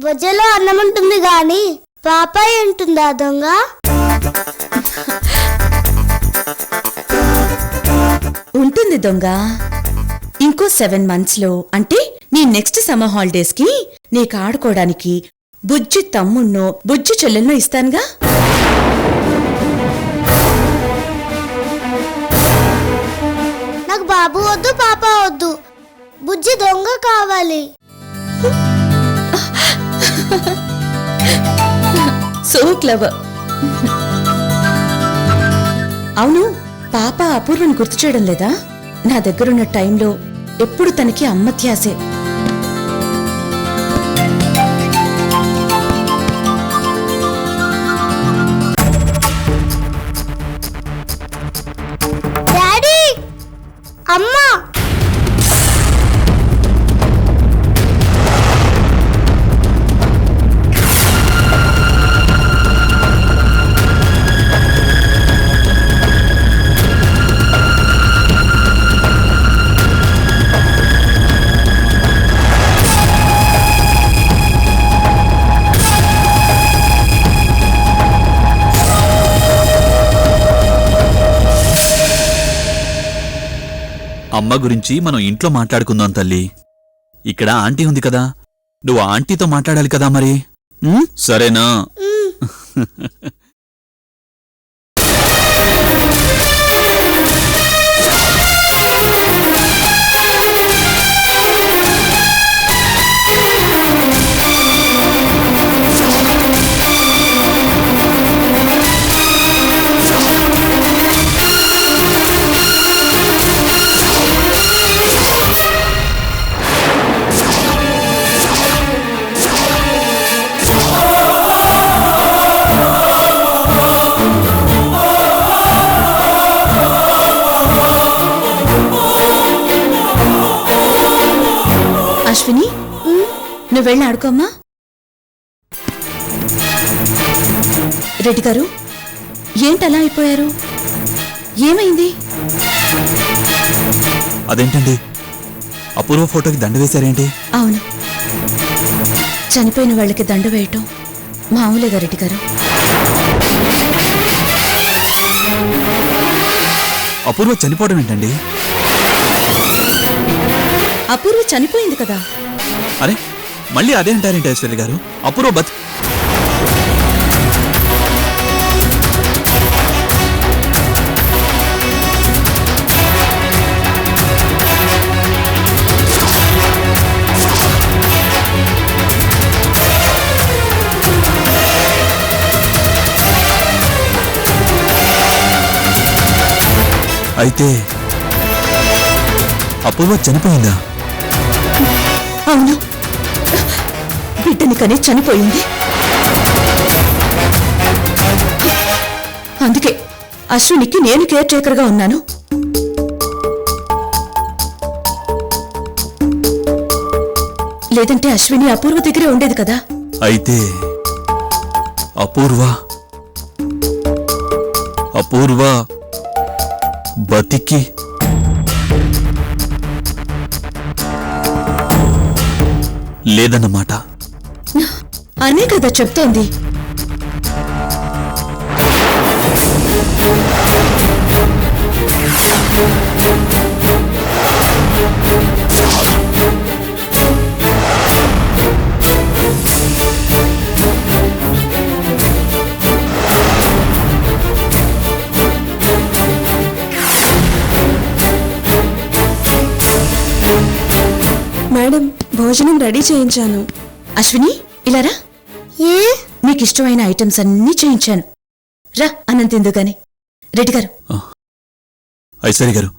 బొజ్జలో అన్నం ఉంటుంది గాని పాపాయి ఉంటుందా దొంగ? ఉంటుంది దొంగ. ఇంకో 7 months లో, అంటే నీ నెక్స్ట్ సమ్మర్ హాలిడేస్ కి నీకు ఆడుకోవడానికి బుజ్జి తమ్ముణ్ణో బుజ్జి చెల్లెన్నో ఇస్తానుగా. నాకు బాబు వద్దు, పాప వద్దు, బుజ్జి దొంగ కావాలి. So clever. అవును, పాప అపూర్వని గుర్తు చేయడం లేదా? నా దగ్గరున్న టైంలో ఎప్పుడు తనకి అమ్మ ధ్యాసే. డాడీ, అమ్మా, అమ్మ గురించి మనం ఇంట్లో మాట్లాడుకుందాం తల్లి. ఇక్కడ ఆంటీ ఉంది కదా, నువ్వు ఆంటీతో మాట్లాడాలి కదా మరి. సరేనా? అశ్విని, నువ్వు వెళ్ళి ఆడుకోమ్మా. రెడ్డి గారు, ఏంటలా అయిపోయారు? ఏమైంది? అదేంటండి, అపూర్వ ఫోటోకి దండ వేశారేంటి? అవును, చనిపోయిన వాళ్ళకి దండ వేయటం మామూలేగా రెడ్డి గారు. అపూర్వ చనిపోవడం ఏంటండి? అపూర్వ చనిపోయింది కదా. అరే, మళ్ళీ అదే అంటారేంటి ఐశ్వర్య గారు? అపూర్వ అయితే అపూర్వ చనిపోయిందా? అవును, బిడ్డని కని చనిపోయింది. అందుకే అశ్వినికి నేను కేర్ టేకర్గా ఉన్నాను. లేదంటే అశ్విని అపూర్వ దగ్గరే ఉండేది కదా. అయితే అపూర్వ బతికి లేదన్నమాట. అనే కదా చెప్తోంది. మేడం, భోజనం రెడీ చేయించాను. అశ్విని, ఇలారా. ఏ? నీకిష్టమైన ఐటమ్స్ అన్నీ చేయించాను. రా, అన్నం తిందు గాని. రెడ్డి గారు. ఐశ్వర్య గారు,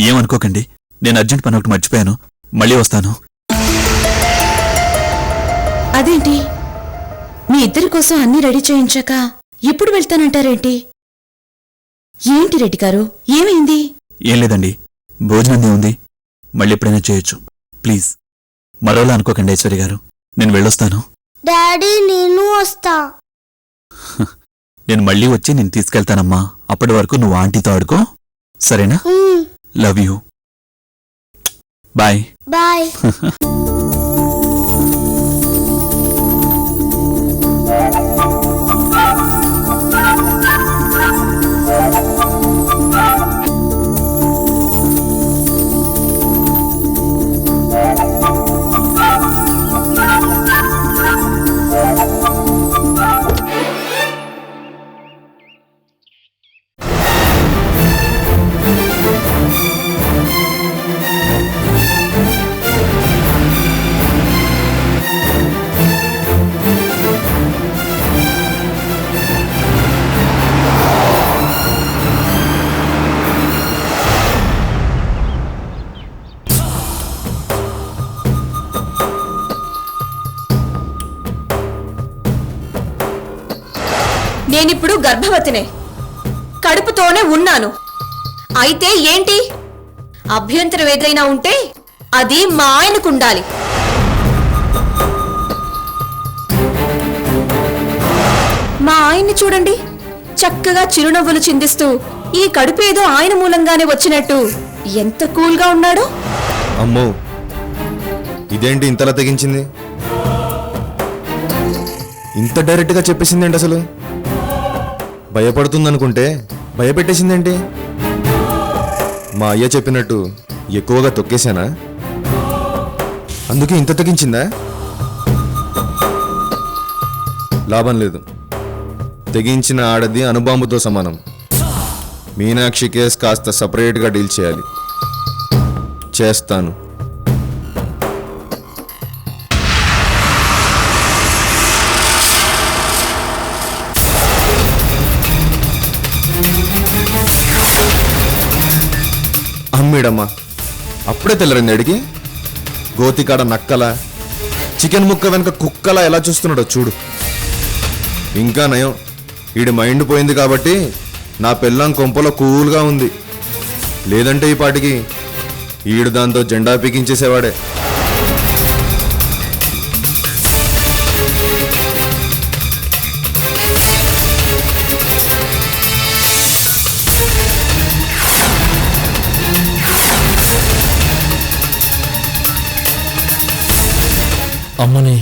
ఏమనుకోకండి, నేను అర్జెంట్ పని ఒకటి మర్చిపోయాను. మళ్ళీ వస్తాను. అదేంటి, మీ ఇద్దరి కోసం అన్నీ రెడీ చేయించాక ఇప్పుడు వెళ్తానంటారేంటి? ఏంటి రెడ్డి గారు, ఏమైంది? ఏం లేదండి, భోజనం ఉంది, మళ్ళీ ఎప్పుడైనా చేయొచ్చు. ప్లీజ్ మరోలా అనుకోకండి ఐశ్వర్య గారు, నేను వెళ్ళొస్తాను. డాడీ, నేను వస్తా. నేను మళ్ళీ వచ్చి నేను తీసుకెళ్తానమ్మా. అప్పటి వరకు నువ్వు ఆంటీతో ఆడుకో, సరేనా? Love you. బాయ్. బాయ్. నేనిప్పుడు గర్భవతినే, కడుపుతోనే ఉన్నాను. అయితే ఏంటి? అభ్యంతరం ఏదైనా ఉంటే అది మా ఆయనకు ఉండాలి. మా ఆయన్ని చూడండి, చక్కగా చిరునవ్వులు చిందిస్తూ ఈ కడుపు ఏదో ఆయన మూలంగానే వచ్చినట్టు ఎంత కూల్గా ఉన్నాడో. అమ్మో, ఇదేంటి ఇంతలా తెగించింది? ఇంత డైరెక్ట్గా చెప్పేసిందేంటి? అసలు భయపడుతుందనుకుంటే భయపెట్టేసిందేంటి? మా అయ్య చెప్పినట్టు ఎక్కువగా తొక్కేశానా? అందుకే ఇంత తెగించిందా? లాభం లేదు. తెగించిన ఆడది అణుబాంబుతో సమానం. మీనాక్షి కేస్ కాస్త సపరేట్గా డీల్ చేయాలి. చేస్తాను. అమ్మీడమ్మా, అప్పుడే తెల్లరింది అడిగి. గోతికాడ నక్కల, చికెన్ ముక్క వెనక కుక్కలా ఎలా చూస్తున్నాడో చూడు. ఇంకా నయం, ఈడి మైండ్ పోయింది కాబట్టి నా పెళ్ళాం కొంపలో కూల్గా ఉంది. లేదంటే ఈ పాటికి ఈడు దాంతో జెండా పీకించేసేవాడే. అమ్మని,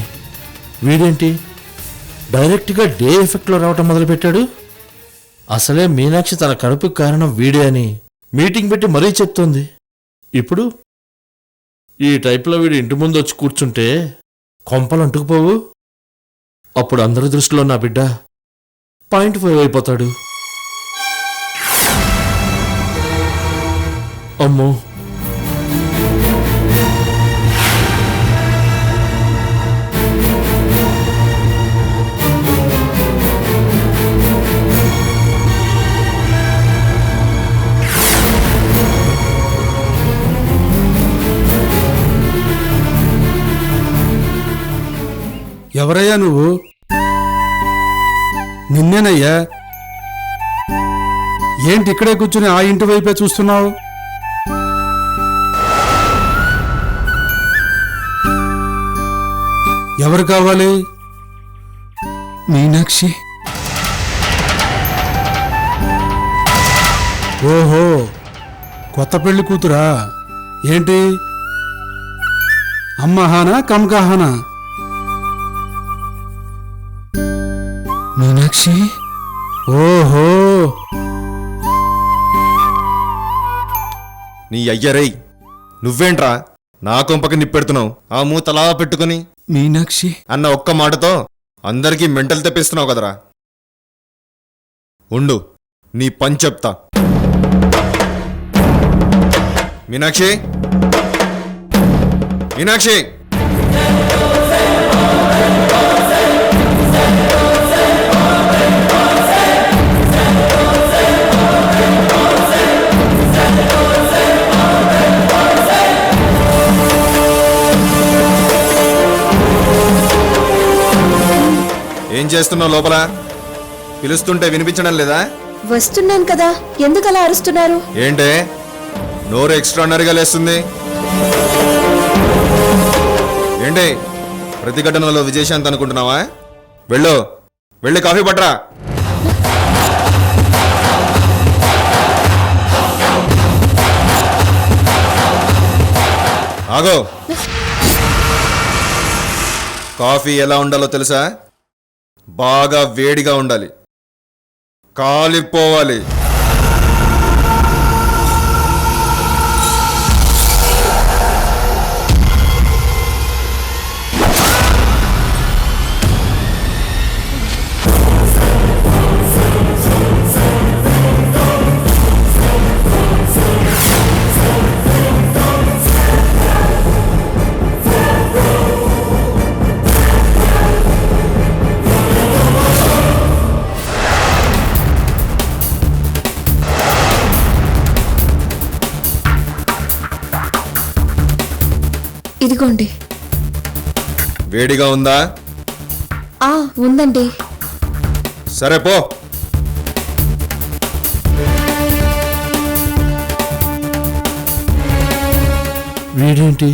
వీడేంటి డైరెక్ట్గా డే ఎఫెక్ట్లో రావటం మొదలుపెట్టాడు? అసలే మీనాక్షి తన కడుపుకి కారణం వీడే అని మీటింగ్ పెట్టి మరీ చెప్తోంది. ఇప్పుడు ఈ టైప్లో వీడు ఇంటి ముందు వచ్చి కూర్చుంటే కొంపలు అంటుకుపోవు. అప్పుడు అందరి దృష్టిలో నా బిడ్డ .5 అయిపోతాడు. అమ్మో, ఎవరయ్యా నువ్వు? నిన్నేనయ్యా. ఏంటి ఇక్కడే కూర్చుని ఆ ఇంటి వైపే చూస్తున్నావు? ఎవరు కావాలి? మీనాక్షి. ఓహో, కొత్త పెళ్లి కూతురా? ఏంటి అమ్మహానా కమకహానా? మీనాక్షి. ఓహో, నీ అయ్యరై, నువ్వేంట్రా నా కొంపకి నిప్పెడుతున్నావు? ఆ మూతలా పెట్టుకుని మీనాక్షి అన్న ఒక్క మాటతో అందరికీ మెంటల్ తెప్పిస్తున్నావు కదరా. ఉండు, నీ పని చెప్తా. మీనాక్షి, మీనాక్షి. ఏం చేస్తున్నావు లోపల? పిలుస్తుంటే వినిపించడం లేదా? వస్తున్నాను కదా, ఎందుకు అలా అరుస్తున్నారు? ఏంటే నోరు ఎక్స్ట్రానరీగా లేస్తుంది? ఏంటి ప్రతిఘటనలో విజయశాంత్ అనుకుంటున్నావా? వెళ్ళి కాఫీ పట్రా. ఆగో, కాఫీ ఎలా ఉండాలో తెలుసా? బాగా వేడిగా ఉండాలి, కాలిపోవాలి. ఇదిగోండి. వేడిగా ఉందా? ఉందండి. సరే పో. వీడేంటి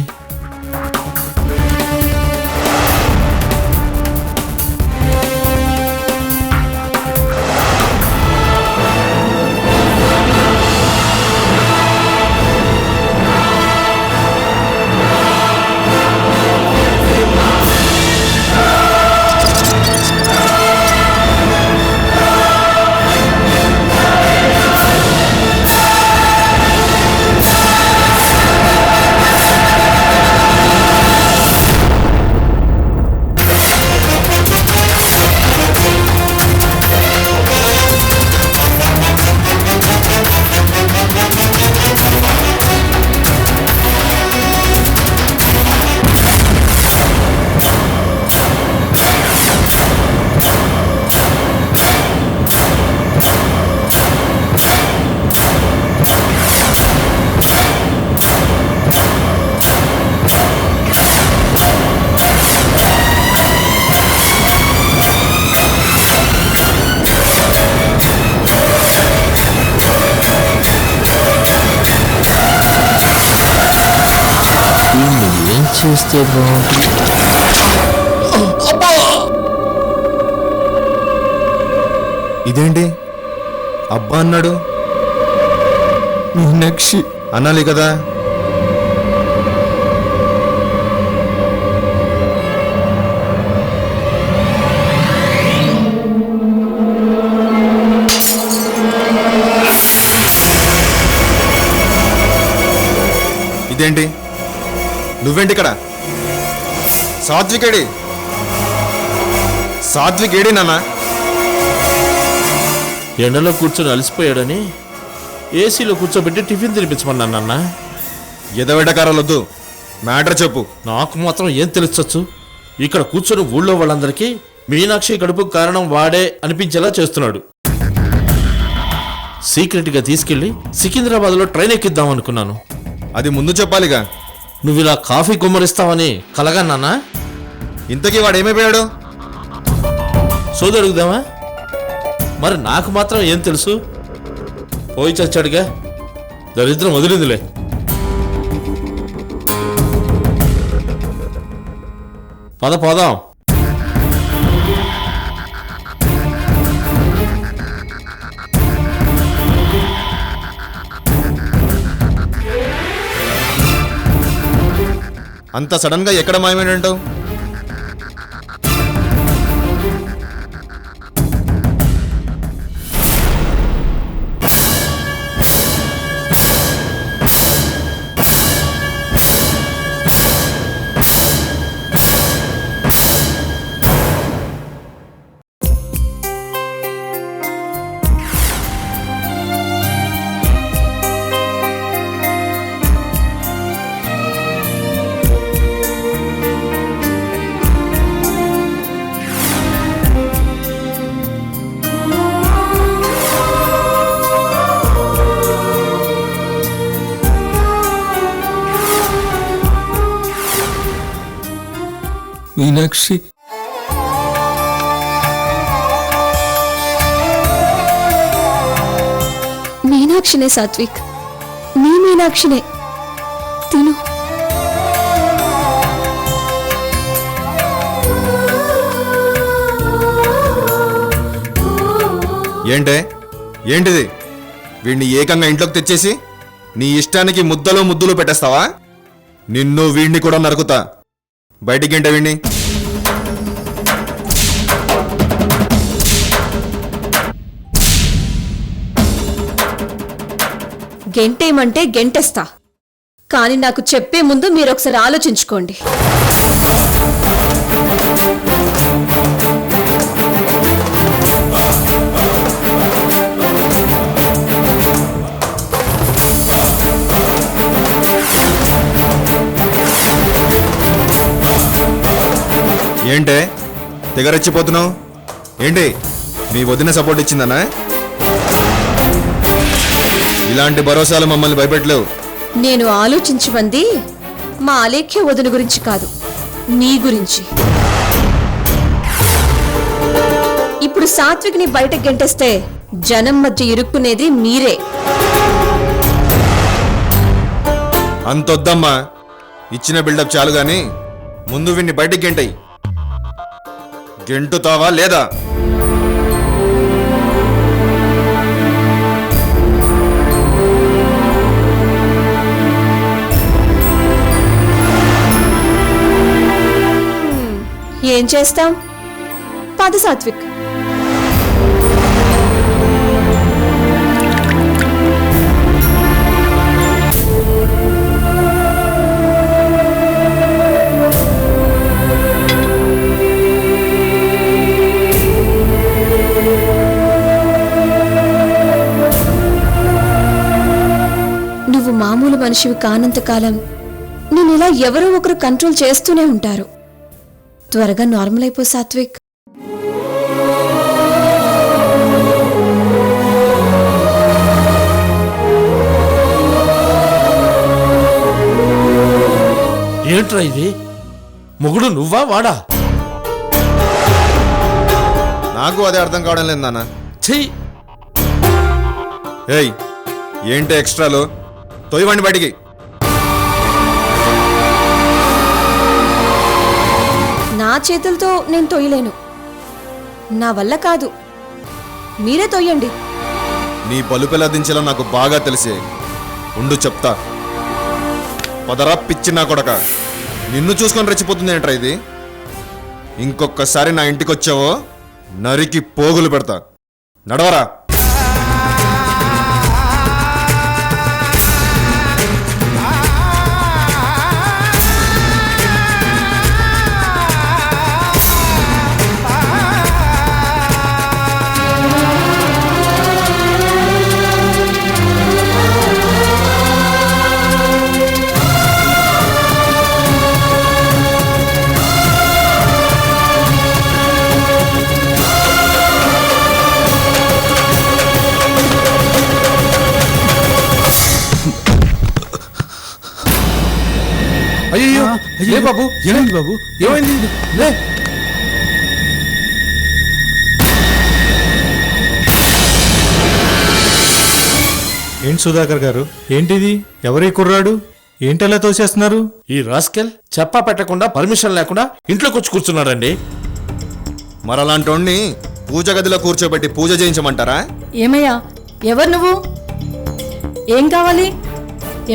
ఏం చేస్తే బాగుంటుంది ఇదేంటి అబ్బా అన్నాడు? మీనాక్షి అనాలి కదా. ఇదేంటి? నువ్వేంటి ఇక్కడ? సాత్వికేడి? సాత్వికేడి నాన్న? ఎండలో కూర్చొని అలసిపోయాడని ఏసీలో కూర్చోబెట్టి టిఫిన్ తినిపించమన్నానన్నా. ఎదవెడకారాలొద్దు, మ్యాటర్ చెప్పు. నాకు మాత్రం ఏం తెలుసొచ్చు? ఇక్కడ కూర్చొని ఊళ్ళో వాళ్ళందరికీ మీనాక్షి కడుపుకు కారణం వాడే అనిపించేలా చేస్తున్నాడు. సీక్రెట్గా తీసుకెళ్లి సికింద్రాబాద్లో ట్రైన్ ఎక్కిద్దాం అనుకున్నాను. అది ముందు చెప్పాలిగా. నువ్వు ఇలా కాఫీ గుమ్మరిస్తావని కలగన్నానా? ఇంతకీ వాడు ఏమైపోయాడు? సోది అడుగుదామా? మరి నాకు మాత్రం ఏం తెలుసు? పోయి చచ్చాడుగా, దరిద్రం వదిలిందిలే. పద పోదాం. అంత సడన్ గా ఎక్కడ మాయమైనంటావు? మీనాక్షి మీనాక్షినే సాత్విక్, నీ మీనాక్షినే. తిను. ఏంటే? ఏంటిది? వీడిని ఏకంగా ఇంట్లోకి తెచ్చేసి నీ ఇష్టానికి ముద్దలో ముద్దులు పెట్టేస్తావా? నిన్ను వీడిని కూడా నరుకుతా. బయటికి ఏంటే వీడిని? గెంటేమంటే గెంటేస్తా, కానీ నాకు చెప్పే ముందు మీరొకసారి ఆలోచించుకోండి. ఏంటే తెగరెచ్చిపోతున్నావు? ఏంటి మీ వదిన సపోర్ట్ ఇచ్చిందనా? ఇలాంటి భరోసాలు మమ్మల్ని భయపెట్టలేవు. నేను ఆలోచించమంది మా అలేఖ్య వదిన గురించి కాదు, నీ గురించి. ఇప్పుడు సాత్విక్ని బయటకు గెంటేస్తే జనం మధ్య ఇరుక్కునేది మీరే. అంతొద్దమ్మా, ఇచ్చిన బిల్డప్ చాలు గాని ముందు విన్ని బయటికి గెంటయి. గెంటుతావా లేదా? ఏం చేస్తాం? పద సాత్విక్. నువ్వు మామూలు మనిషివి కానంతకాలం నేను ఇలా ఎవరో ఒకరు కంట్రోల్ చేస్తూనే ఉంటారు. త్వరగా నార్మల్ అయిపో సాత్విక్. ఏంట్రా ఇది? మొగుడు నువ్వా వాడా? నాకు అదే అర్థం కావడం లేదు నాన్న. చెయ్యి. ఏయ్ ఏంటి ఎక్స్ట్రాలు? తొయ్యవండి బయటికి. నా చేతులతో నేను తొయ్యలేను. నా వల్ల కాదు, మీరే తొయ్యండి. నీ పలుపెలా దించేలా నాకు బాగా తెలిసే. ఉండు చెప్తా. పదరా పిచ్చి నా కొడక. నిన్ను చూసుకొని రెచ్చిపోతుంది ఏంట్రా ఇది? ఇంకొకసారి నా ఇంటికి వచ్చావో నరికి పోగులు పెడతా. నడవరా. అయ్యో లే బాబు. ఏమైంది బాబు? ఏమైంది? లే. ఏంటి సుధాకర్ గారు, ఏంటిది? ఎవరి కుర్రాడు? ఏంటలా తోసేస్తున్నారు? ఈ రాస్కెల్ చెప్పా పెట్టకుండా పర్మిషన్ లేకుండా ఇంట్లోకి వచ్చి కూర్చున్నాడండి. మరలాంటోణ్ణి పూజ గదిలో కూర్చోబెట్టి పూజ చేయించమంటారా? ఏమయ్యా, ఎవరు నువ్వు? ఏం కావాలి?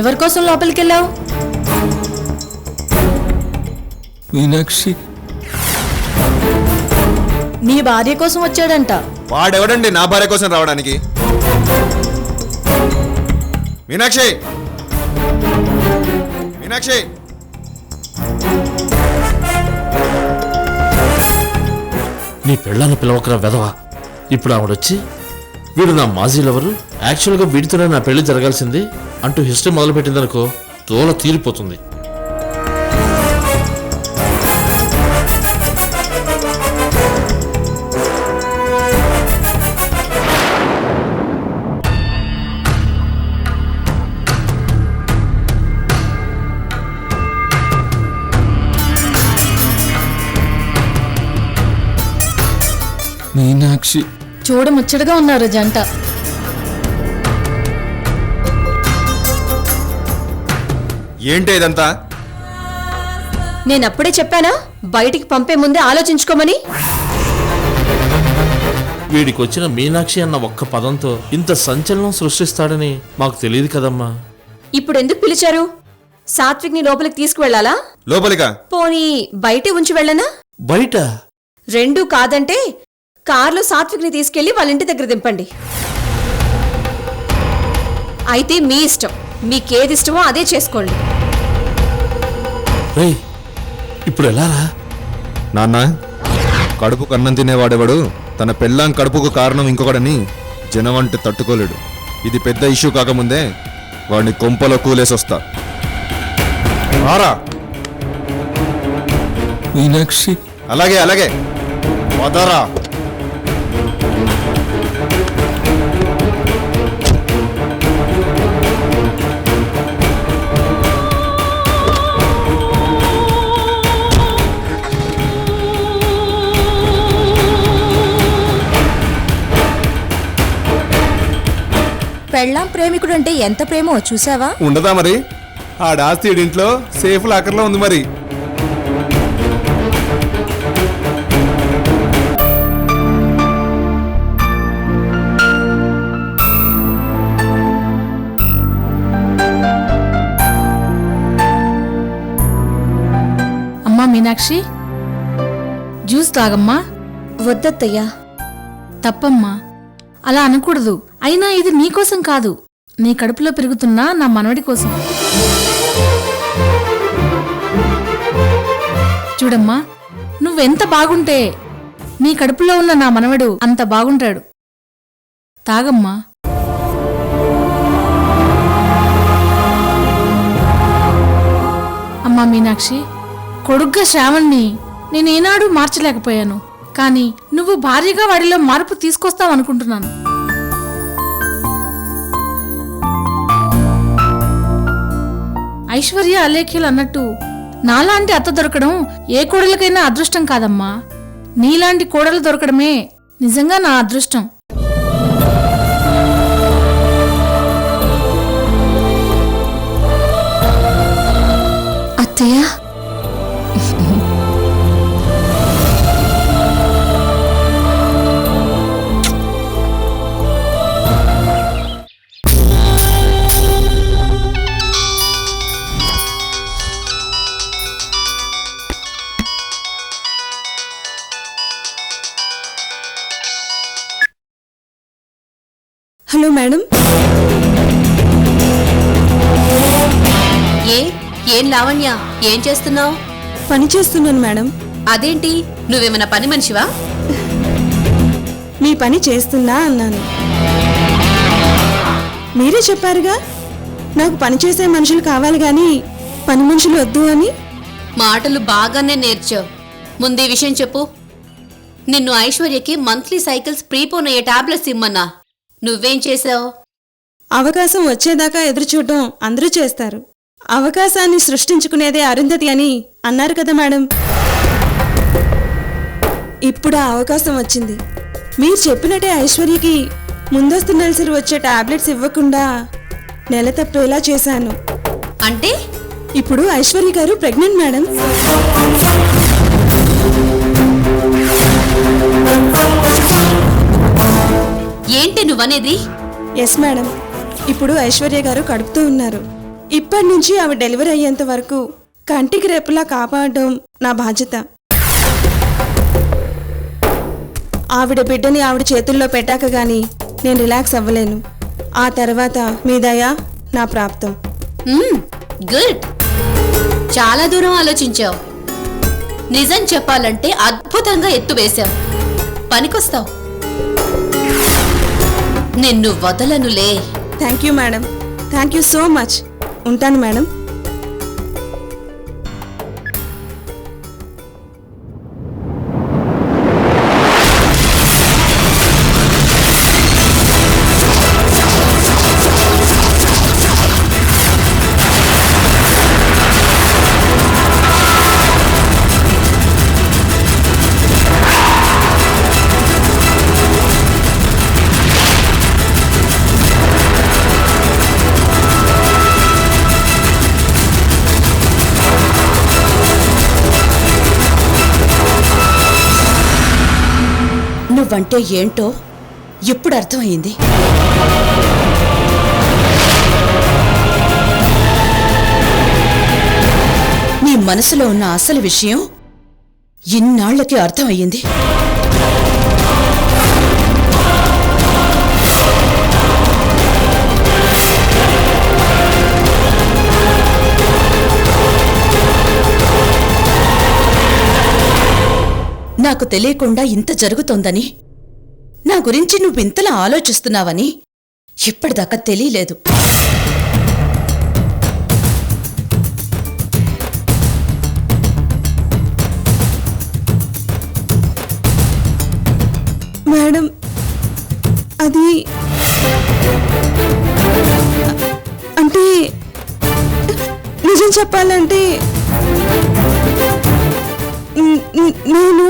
ఎవరి కోసం లోపలికెళ్ళావు? మీనాక్షి నీ భార్య కోసం వచ్చాడంట. వాడెవడండి నా భార్య కోసం రావడానికి? మీనాక్షి, మీనాక్షి. నీ పెళ్ళాన్ని పిలవకరా వెధవా. ఇప్పుడు ఆవిడొచ్చి వీడు నా మాజీ లవరు, యాక్చువల్గా వీడితోనే నా పెళ్లి జరగాల్సింది అంటూ హిస్టరీ మొదలుపెట్టిందనుకో తోల తీరిపోతుంది. మీనాక్షి చూడముచ్చటగా ఉన్నారు జంట. ఏంటి ఇదంతా? నేనప్పుడే చెప్పానా బయటికి పంపే ముందే ఆలోచించుకోమని? వీడికి వచ్చిన మీనాక్షి అన్న ఒక్క పదంతో ఇంత సంచలనం సృష్టిస్తాడని మాకు తెలియదు కదమ్మా. ఇప్పుడు ఎందుకు పిలిచారు? సాత్విక్ ని లోపలికి తీసుకువెళ్ళాలా? లోపలికా? పోనీ బయటే ఉంచి వెళ్ళనా? బయట రెండూ కాదంటే కార్లో సాత్విక్ ని తీసుకెళ్లి వాళ్ళ ఇంటి దగ్గర దింపండి. అయితే మీ ఇష్టం, మీకేది ఇష్టమో అదే చేసుకోండి. రేయ్, ఇప్పుడు ఎలారా? నాన్న, కడుపుకు అన్నం తినేవాడేవాడు తన పెళ్ళాం కడుపుకు కారణం ఇంకొకడని జనం అంటే తట్టుకోలేడు. ఇది పెద్ద ఇష్యూ కాకముందే వాడిని కొంపలో కూలేసొస్తా. రారా. మీనాక్షి అలాగే అలాగే వదరా. పెళ్ళాం ప్రేమికుడు అంటే ఎంత ప్రేమో చూసావా? ఉండదా మరి? ఆడాస్తి ఇంట్లో సేఫ్ లాకర్లో ఉంది మరి. అమ్మా మీనాక్షి, జ్యూస్ తాగమ్మా. వద్దత్తయ్యా. తప్పమ్మా, అలా అనకూడదు. అయినా ఇది నీకోసం కాదు, నీ కడుపులో పెరుగుతున్న నా మనవడి కోసం. చూడమ్మా, నువ్వెంత బాగుంటే నీ కడుపులో ఉన్న నా మనవడు అంత బాగుంటాడు. తాగమ్మా. అమ్మా మీనాక్షి, కొడుగ్గా శ్రావణ్ణి నేనేనాడూ మార్చలేకపోయాను, కానీ నువ్వు భారీగా వాడిలో మార్పు తీసుకొస్తావనుకుంటున్నాను. ఐశ్వర్య అలేఖ్యలు అన్నట్టు నాలాంటి అత్త దొరకడం ఏ కోడలకైనా అదృష్టం కాదమ్మా. నీలాంటి కోడలు దొరకడమే నిజంగా నా అదృష్టం. అత్తయ్య, హలో మేడం. ఏం లావణ్య, ఏం చేస్తున్నావు? పని చేస్తున్నాను మేడం. అదేంటి, నువ్వేమైనా పని మనిషివా? మీ పని చేస్తున్నా అన్నాను. మీరే చెప్పారుగా నాకు పని చేసే మనుషులు కావాలి గాని పని మనుషులు వద్దు అని. మాటలు బాగానే నేర్చావు. ముందే విషయం చెప్పు. నిన్ను ఐశ్వర్యకి మంత్లీ సైకిల్స్ ప్రీపోన్ అయ్యే టాబ్లెట్స్ ఇమ్మన్నా, నువ్వేం చేసావు? అవకాశం వచ్చేదాకా ఎదురుచూడటం అందరూ చేస్తారు. అవకాశాన్ని సృష్టించుకునేదే అరుంధతి అని అన్నారు కదా మేడం. ఇప్పుడు ఆ అవకాశం వచ్చింది. మీరు చెప్పినట్టే ఐశ్వర్యకి ముందస్తు నెలసరి వచ్చే టాబ్లెట్స్ ఇవ్వకుండా నెల తప్పేలా చేశాను. అంటే ఇప్పుడు ఐశ్వర్య గారు ప్రెగ్నెంట్ మేడం. ఏంటి నువ్వనేది? ఎస్ మేడం, ఇప్పుడు ఐశ్వర్య గారు కడుపుతూ ఉన్నారు. ఇప్పటి నుంచి ఆవిడ డెలివరీ అయ్యేంత వరకు కంటికి రెప్పలా కాపాడడం నా బాధ్యత. ఆవిడ బిడ్డని ఆవిడ చేతుల్లో పెట్టాక గాని నేను రిలాక్స్ అవ్వలేను. ఆ తర్వాత మీ దయ నా ప్రాప్తం. గుడ్, చాలా దూరం ఆలోచించావు. నిజం చెప్పాలంటే అద్భుతంగా ఎత్తు వేశావు. పనికొస్తావు. నిన్ను వదలనులే. Thank you madam, thank you so much. ఉంటాను మేడం. నువ్వంటే ఏంటో ఇప్పుడు అర్థమైంది. నీ మనసులో ఉన్న అసలు విషయం ఇన్నాళ్లకి అర్థమయ్యింది. నాకు తెలియకుండా ఇంత జరుగుతోందని, నా గురించి నువ్వింతలా ఆలోచిస్తున్నావని ఇప్పటిదాకా తెలియలేదు. మేడం, అది అంటే నిజం చెప్పాలంటే నేను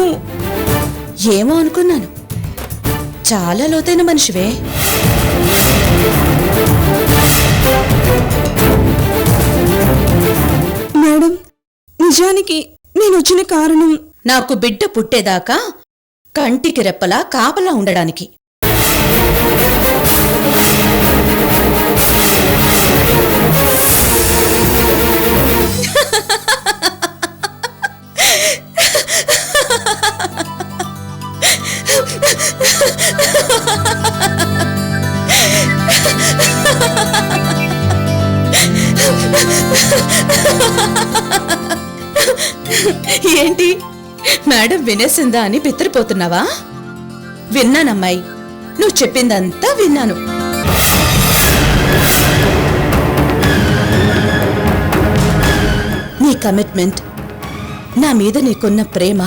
ఏమో అనుకున్నాను. చాలా లోతైన మనిషివే. మేడం, నిజానికి నేను వచ్చిన కారణం నాకు బిడ్డ పుట్టేదాకా కంటికి రెప్పలా కాపలా ఉండడానికి. ఏంటి మేడం వినేసిందా అని బిత్తరిపోతున్నావా? విన్నానమ్మాయి, నువ్వు చెప్పిందంతా విన్నాను. నీ కమిట్మెంట్, నా మీద నీకున్న ప్రేమ,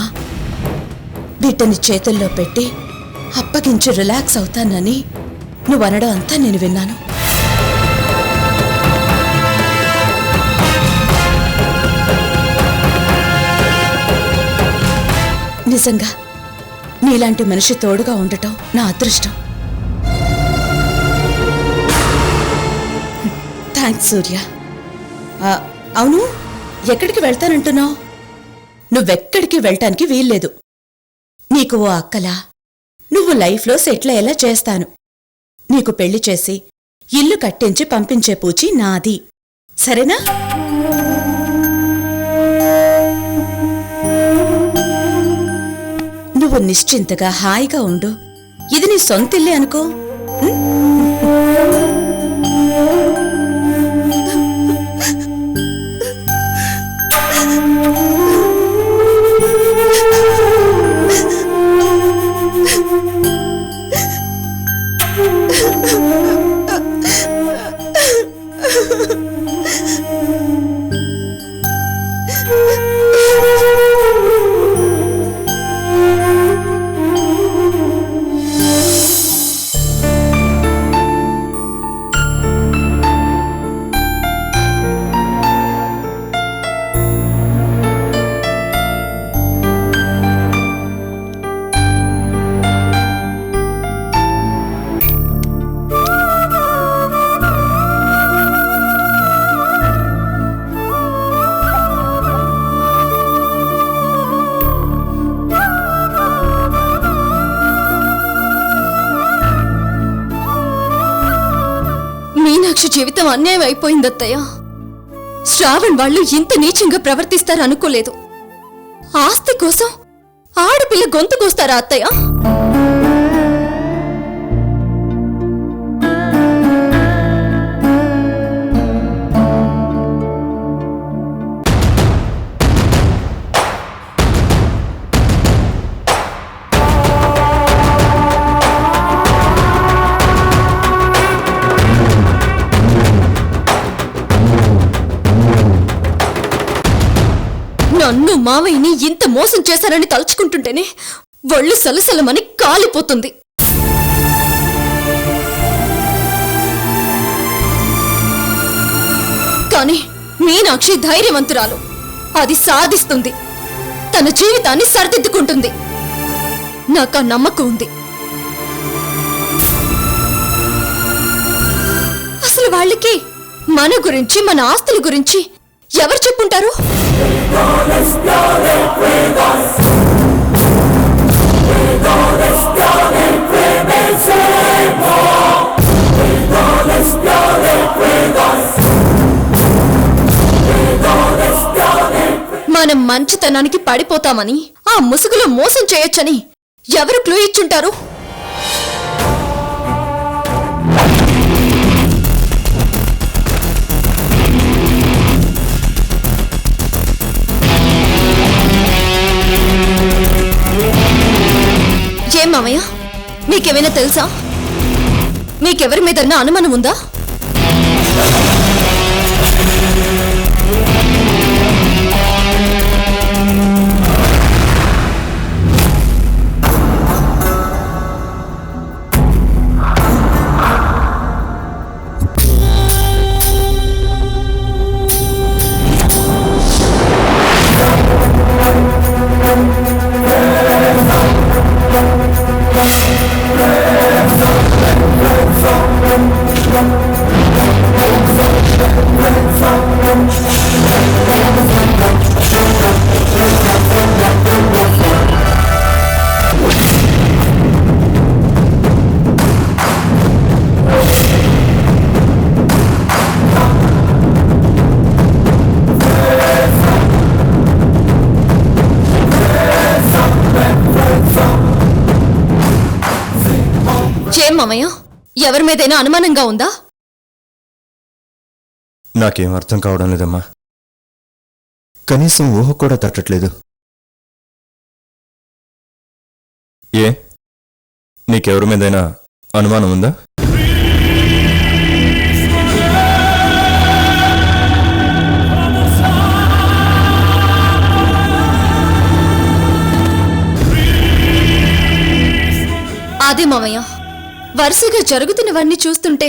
బిడ్డని చేతుల్లో పెట్టి అప్పగించి రిలాక్స్ అవుతానని నువ్వు అనడం అంతా నేను విన్నాను. నిజంగా నీలాంటి మనిషి తోడుగా ఉండటం నా అదృష్టం. థ్యాంక్స్ సూర్య. అవును, ఎక్కడికి వెళ్తానంటున్నావు? నువ్వెక్కడికి వెళ్ళటానికి వీల్లేదు. నీకు ఓ అక్కలా నువ్వు లైఫ్లో సెటిల్ అయ్యేలా చేస్తాను. నీకు పెళ్లి చేసి ఇల్లు కట్టించి పంపించే పూచి నాది, సరేనా? నువ్వు నిశ్చింతగా హాయిగా ఉండు. ఇది నీ సొంతిల్లే అనుకో. మీనాక్షి జీవితం అన్యాయం అయిపోయిందత్తయ్య. శ్రావణ్ వాళ్ళు ఇంత నీచంగా ప్రవర్తిస్తారు అనుకోలేదు. ఆస్తి కోసం ఆడపిల్ల గొంతు కోస్తారా అత్తయ్య? నన్ను మావయ్యని ఇంత మోసం చేశారని తలుచుకుంటుంటేనే ఒళ్ళు సలసలమని కాలిపోతుంది. కానీ మీనాక్షి ధైర్యవంతురాలు. అది సాధిస్తుంది. తన జీవితాన్ని సరిదిద్దుకుంటుంది. నాకు ఆ నమ్మకం ఉంది. అసలు వాళ్ళకి మన గురించి, మన ఆస్తుల గురించి ఎవరు చెప్పుంటారు? మనం మంచితనానికి పడిపోతామని, ఆ ముసుగులో మోసం చేయొచ్చని ఎవరు క్లూ ఇచ్చుంటారు? ఏం మామయ్య, మీకేమైనా తెలుసా? మీకెవరి మీదన్నా అనుమానం ఉందా? ఏం మామయ్య, ఎవరి మీదైనా అనుమానంగా ఉందా? నాకేం అర్థం కావడం లేదమ్మా. కనీసం ఊహ కూడా తట్టట్లేదు. ఏ, నీకెవరి మీదైనా అనుమానం ఉందా? అదే మామయ్య, వరుసగా జరుగుతున్నవన్నీ చూస్తుంటే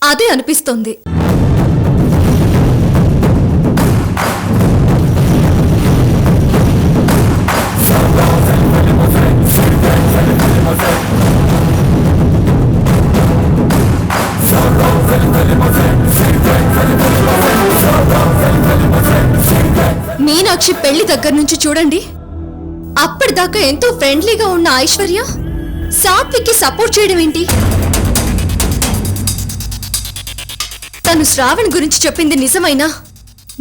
అదే అనిపిస్తోంది. మీనాక్షి పెళ్లి దగ్గర నుంచి చూడండి, అప్పటిదాకా ఎంతో ఫ్రెండ్లీగా ఉన్న ఐశ్వర్య సాత్విక్కి సపోర్ట్ చేయడం ఏంటి? తను శ్రావణ్ గురించి చెప్పింది నిజమైనా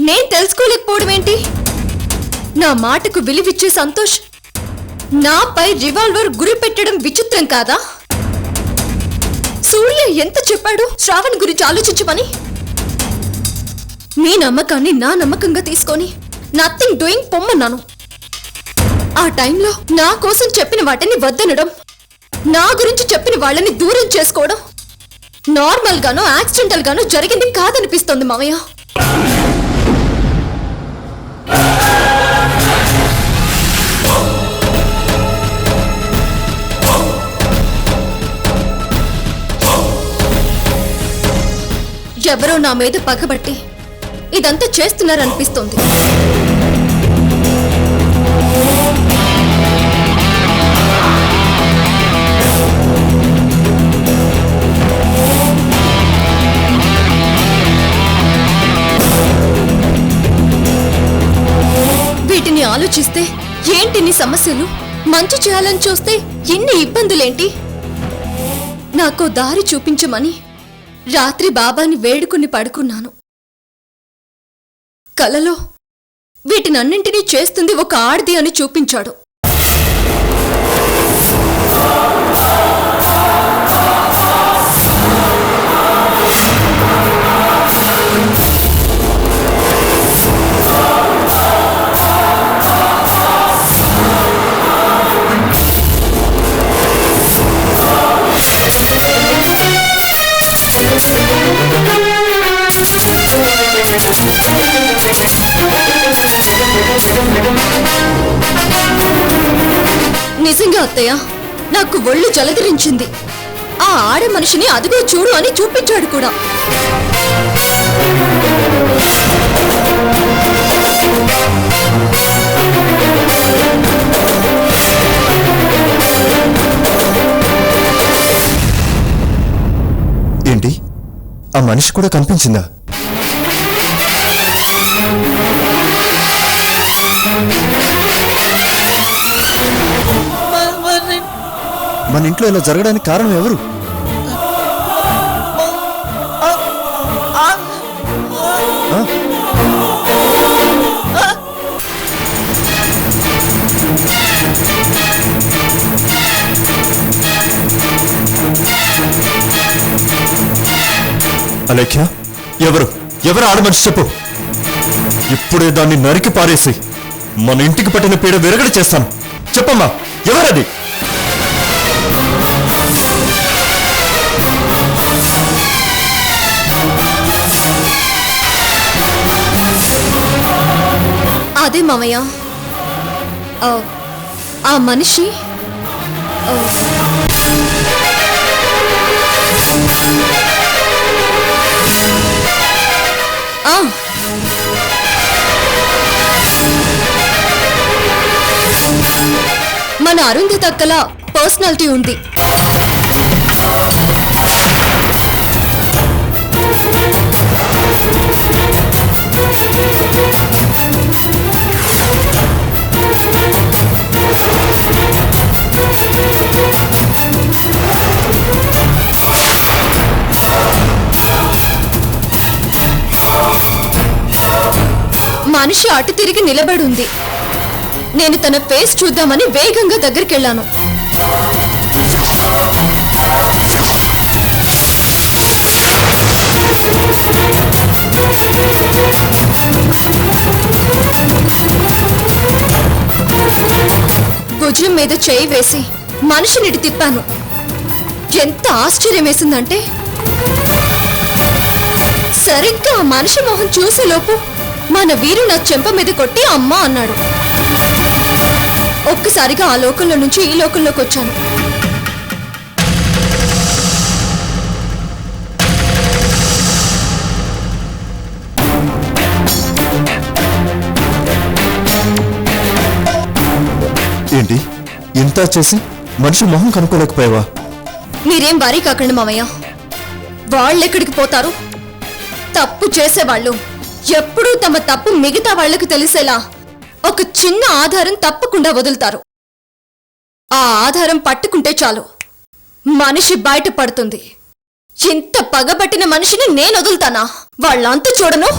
నేను తెలుసుకోలేకపోవడం ఏంటి? నా మాటకు విలువిచ్చే సంతోష్ నాపై రివాల్వర్ గురి పెట్టడం విచిత్రం కాదా? సూర్య ఎంత చెప్పాడు శ్రావణ్ గురించి ఆలోచించమని? మీ నమ్మకాన్ని నా నమ్మకంగా తీసుకొని నథింగ్ డూయింగ్ పొమ్మన్నాను. ఆ టైంలో నా కోసం చెప్పిన వాటిని వద్దనడం, నా గురించి చెప్పిన వాళ్ళని దూరం చేసుకోవడం నార్మల్ గానో యాక్సిడెంటల్ గానో జరిగింది కాదనిపిస్తోంది మామయ్య. ఎవరో నా మీద పగబట్టి ఇదంతా చేస్తున్నారనిపిస్తోంది. వీటిని ఆలోచిస్తే ఏంటిన్ని సమస్యలు? మంచి చేయాలని చూస్తే ఎన్ని ఇబ్బందులేంటి? నాకో దారి చూపించమని రాత్రి బాబాని వేడుకుని పడుకున్నాను. కలలో వీటినన్నింటినీ చేస్తుంది ఒక ఆడది అని చూపించాడు. నిజంగా అత్తయ్య, నాకు ఒళ్ళు జలధరించింది. ఆ ఆడ మనిషిని అదిగో చూడు అని చూపించాడు కూడా. ఏంటి, ఆ మనిషి కూడా కనిపించిందా? మన ఇంట్లో ఇలా జరగడానికి కారణం ఎవరు? అలేఖ్య, ఎవరు ఎవరు ఆడ మనిషి చెప్పు. ఇప్పుడే దాన్ని నరికి పారేసి మన ఇంటికి పట్టిన పీడ విరగడ చేస్తాను. చెప్పమ్మా, ఎవరది? అదే మామయ్య, ఆ మనిషి మన అరుంధతి అక్కల పర్సనాలిటీ ఉంది. మనిషి అటు తిరిగి నిలబడుంది. నేను తన ఫేస్ చూద్దామని వేగంగా దగ్గరికెళ్ళాను. భుజం మీద చేయి వేసి మనిషినిటి తిప్పాను. ఎంత ఆశ్చర్యం వేసిందంటే సరిగ్గా ఆ మనిషి మొహం చూసేలోపు మన వీరు నా చెంప మీద కొట్టి అమ్మ అన్నాడు. ఒక్కసారిగా ఆ లోకంలో నుంచి ఈ లోకంలోకి వచ్చాను. ఏంటి ఇంత చేసి మనిషి మొహం కనుక్కోలేకపోయావా? మీరేం వరీ కాకండి మామయ్య. వాళ్ళెక్కడికి పోతారు? తప్పు చేసేవాళ్ళు ఎప్పుడూ తమ తప్పు మిగతా వాళ్లకు తెలిసేలా ఒక చిన్న ఆధారం తప్పకుండా వదులుతారు. ఆ ఆధారం పట్టుకుంటే చాలు మనిషి బయటపడుతుంది. ఇంత పగబట్టిన మనిషిని నేను వదులుతానా? వాళ్ళంతా చూడను.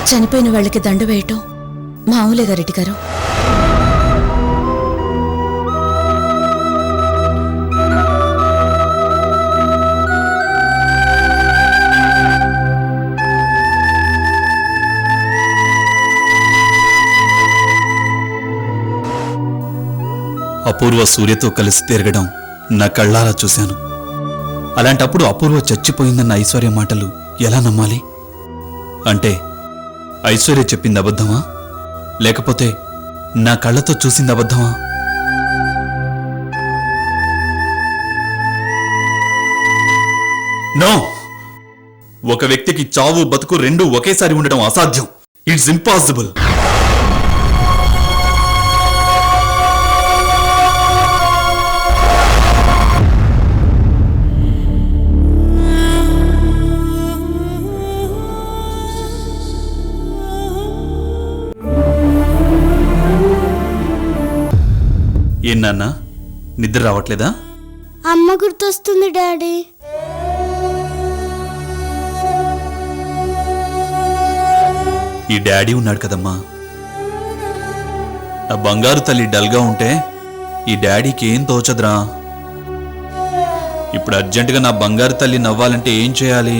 చనిపోయిన వాళ్ళకి దండ వేయటం మామూలేగా రెడ్డి గారు. అపూర్వ సూర్యతో కలిసి తిరగడం నా కళ్ళారా చూశాను. అలాంటప్పుడు అపూర్వ చచ్చిపోయిందన్న ఐశ్వర్య మాటలు ఎలా నమ్మాలి? అంటే ఐశ్వర్య చెప్పింది అబద్ధమా, లేకపోతే నా కళ్ళతో చూసింది అబద్ధమా? నో! ఒక వ్యక్తికి చావు బతుకు రెండూ ఒకేసారి ఉండడం అసాధ్యం. It's impossible. ఏం నాన్నా, నిద్ర రావట్లేదా? అమ్మ గుర్తొస్తుంది డాడీ. ఈ డాడీ ఉన్నాడు కదమ్మా. నా బంగారు తల్లి డల్గా ఉంటే ఈ డాడీకి ఏం తోచదురా. ఇప్పుడు అర్జెంటుగా నా బంగారు తల్లి నవ్వాలంటే ఏం చేయాలి?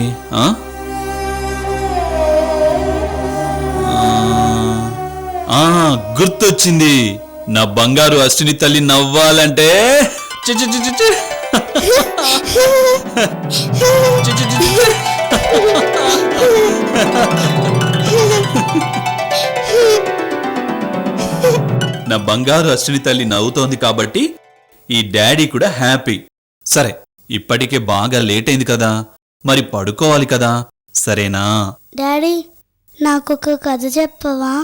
గుర్తొచ్చింది. నా బంగారు అశ్విని తల్లి నవ్వాలంటే నా బంగారు అశ్విని తల్లి నవ్వుతోంది కాబట్టి ఈ డాడీ కూడా హ్యాపీ. సరే, ఇప్పటికే బాగా లేట్ అయింది కదా, మరి పడుకోవాలి కదా, సరేనా? డాడీ, నాకొక కథ చెప్పవా?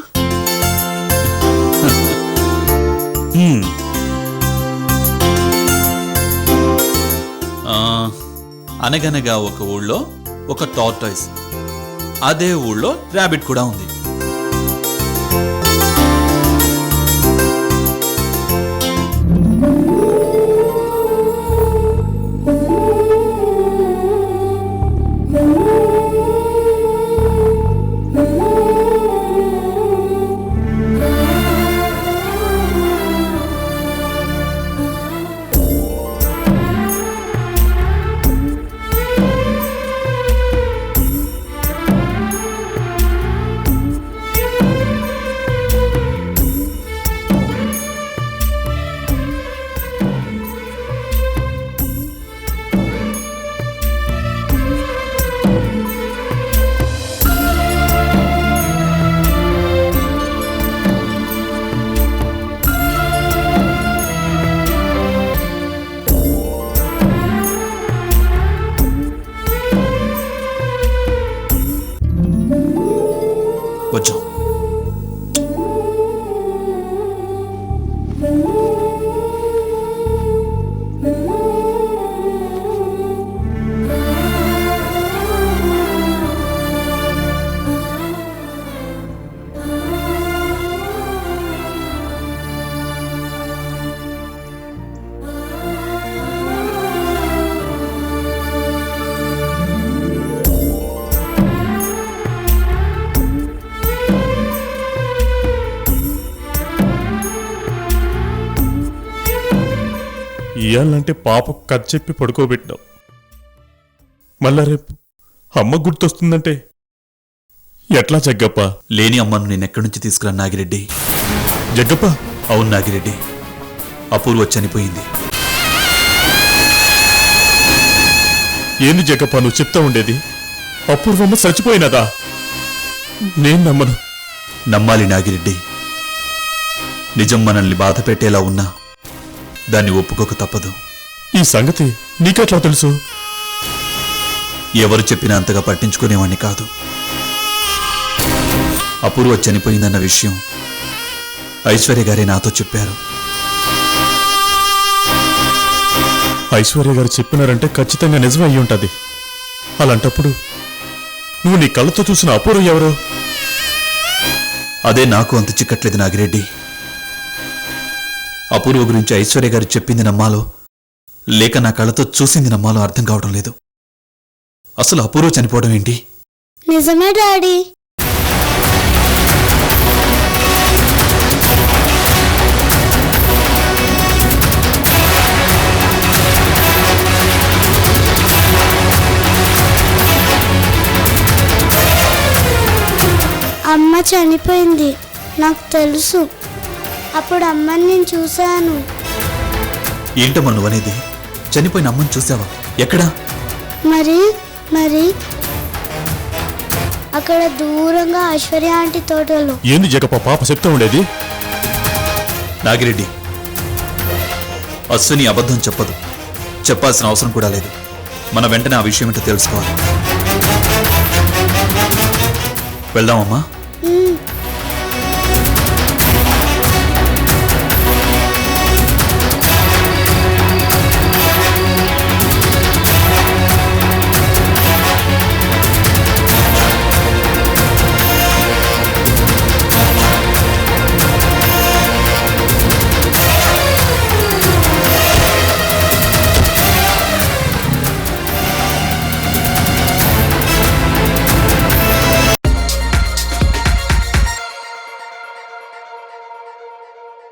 అనగనగా ఒక ఊళ్ళో ఒక టార్టాయిస్, అదే ఊళ్ళో ర్యాబిట్ కూడా ఉంది. ఇయ్యాలంటే పాపకు కథ చెప్పి పడుకోబెట్టాం. మళ్ళా రేపు అమ్మ గుర్తొస్తుందంటే ఎట్లా జగ్గప్ప? లేని అమ్మను నేనెక్కడి నుంచి తీసుకురా నాగిరెడ్డి? జగ్గప్ప, అవును నాగిరెడ్డి, అపూర్వ చనిపోయింది. ఏంది జగ్గప్ప నువ్వు చెప్తా ఉండేది? అపూర్వమ్మ చచ్చిపోయినదా? నేను నమ్మను. నమ్మాలి నాగిరెడ్డి. నిజం మనల్ని బాధ పెట్టేలా ఉన్నా దాన్ని ఒప్పుకోక తప్పదు. ఈ సంగతి నీకెట్లా తెలుసు? ఎవరు చెప్పినా అంతగా పట్టించుకునేవాణ్ణి కాదు. అపూర్వ చనిపోయిందన్న విషయం ఐశ్వర్య గారే నాతో చెప్పారు. ఐశ్వర్య గారు చెప్పినారంటే ఖచ్చితంగా నిజం అయ్యి ఉంటది. అలాంటప్పుడు నువ్వు నీ కళ్ళతో చూసిన అపూర్వ ఎవరు? అదే నాకు అంత చిక్కట్లేదు నాగిరెడ్డి. అపూర్వ గురించి ఐశ్వర్య గారు చెప్పింది నమ్మాలో లేక నా కళ్ళతో చూసింది నమ్మాలో అర్థం కావడం లేదు. అసలు అపూర్వ చనిపోవడం ఏంటి? నిజమే డాడీ. అమ్మ చనిపోయింది, నాకు తెలుసు. అప్పుడు అమ్మని నేను చూశాను. ఏంటమ్మా నువ్వనేది? చనిపోయిన అమ్మని చూసావా? ఎక్కడా? మరి మరి అక్కడ దూరంగా ఐశ్వర్య ఆంటీ తోటలో. ఏంది జగప్ప పాప చెప్తా ఉండేది? నాగిరెడ్డి, అశ్విని అబద్ధం చెప్పదు. చెప్పాల్సిన అవసరం కూడా లేదు. మన వెంటనే ఆ విషయం ఏంటో తెలుసుకోవాలి. వెళ్దామమ్మా.